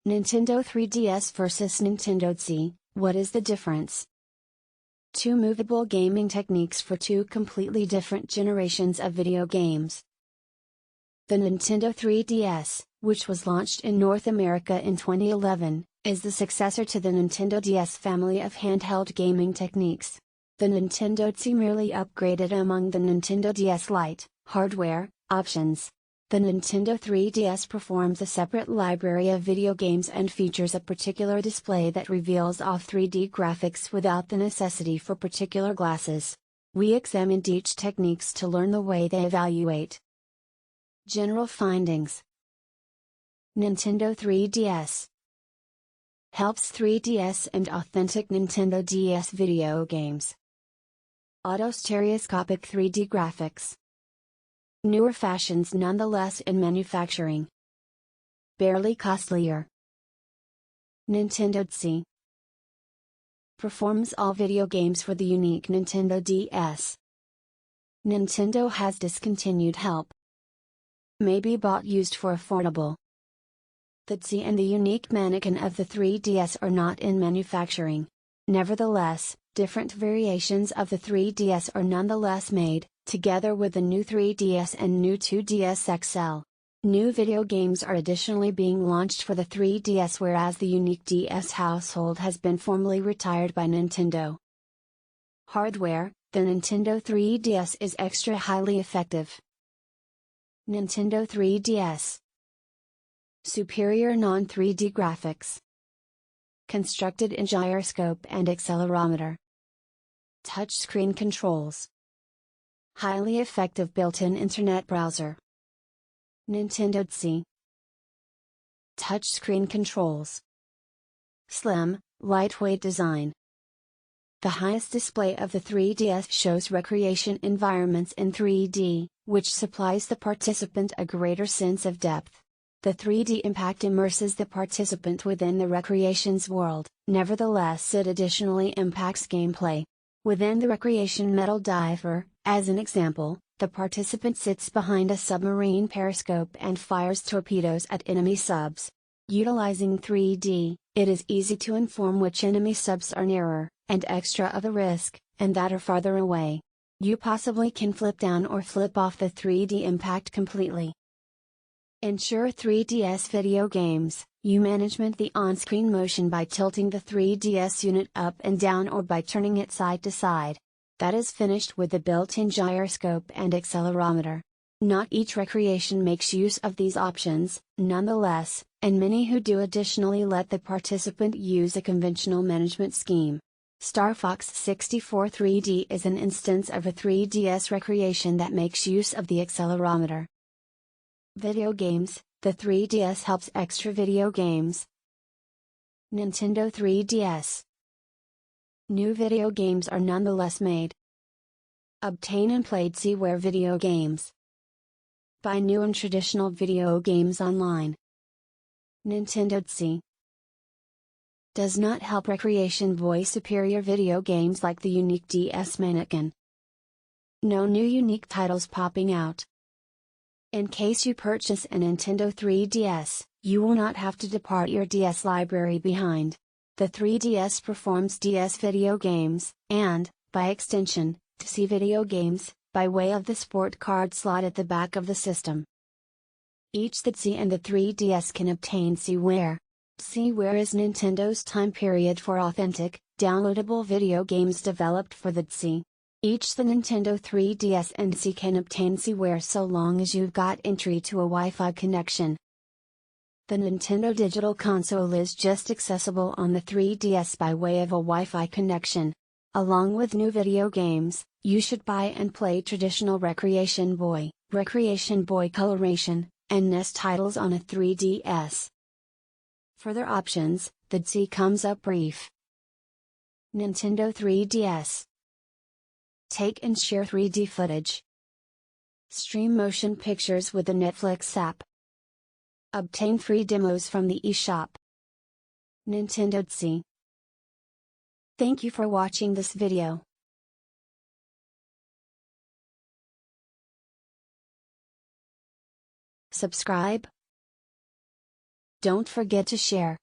Nintendo 3DS versus Nintendo DSi, what is the difference? Two movable gaming techniques for two completely different generations of video games. The Nintendo 3DS, which was launched in North America in 2011, is the successor to the Nintendo DS family of handheld gaming techniques. The Nintendo DSi merely upgraded among the Nintendo DS Lite hardware options. The Nintendo 3DS performs a separate library of video games and features a particular display that reveals off 3D graphics without the necessity for particular glasses. We examined each techniques to learn the way they evaluate. General findings. Nintendo 3DS helps 3DS and authentic Nintendo DS video games. Auto-stereoscopic 3D graphics. Newer fashions nonetheless in manufacturing. Barely costlier. Nintendo DSi performs all video games for the unique Nintendo DS. Nintendo has discontinued help. May be bought used for affordable. The DSi and the unique mannequin of the 3DS are not in manufacturing. Nevertheless, different variations of the 3DS are nonetheless made, together with the new 3DS and new 2DS XL. New video games are additionally being launched for the 3DS, whereas the unique DS household has been formally retired by Nintendo. Hardware. The Nintendo 3DS is extra highly effective. Nintendo 3DS superior non-3D graphics. Constructed in gyroscope and accelerometer. Touchscreen controls. Highly effective built-in internet browser. Nintendo DSi touchscreen controls. Slim, lightweight design. The highest display of the 3DS shows recreation environments in 3D, which supplies the participant a greater sense of depth. The 3D impact immerses the participant within the recreation's world, nevertheless it additionally impacts gameplay. Within the recreation metal diver, as an example, the participant sits behind a submarine periscope and fires torpedoes at enemy subs. Utilizing 3D, it is easy to inform which enemy subs are nearer, and extra of the risk, and that are farther away. You possibly can flip down or flip off the 3D impact completely. Ensure 3DS video games. You management the on-screen motion by tilting the 3DS unit up and down or by turning it side to side. That is finished with the built-in gyroscope and accelerometer. Not each recreation makes use of these options, nonetheless, and many who do additionally let the participant use a conventional management scheme. Star Fox 64 3D is an instance of a 3DS recreation that makes use of the accelerometer. Video games. The 3DS helps extra video games. Nintendo 3DS. New video games are nonetheless made. Obtain and play DSiWare video games. Buy new and traditional video games online. Nintendo DSi does not help recreation voice superior video games like the unique DS mannequin. No new unique titles popping out. In case you purchase a Nintendo 3DS, you will not have to depart your DS library behind. The 3DS performs DS video games, and, by extension, DSi video games, by way of the sport card slot at the back of the system. Each the DSi and the 3DS can obtain DSiWare. DSiWare is Nintendo's time period for authentic, downloadable video games developed for the DSi. Each the Nintendo 3DS and DSi can obtain DSiWare so long as you've got entry to a Wi-Fi connection. The Nintendo Digital Console is just accessible on the 3DS by way of a Wi-Fi connection. Along with new video games, you should buy and play traditional Recreation Boy Coloration, and NES titles on a 3DS. Further options, the DSi comes up brief. Nintendo 3DS. Take and share 3D footage. Stream motion pictures with the Netflix app. Obtain free demos from the eShop. Nintendo DSi. Thank you for watching this video. Subscribe. Don't forget to share.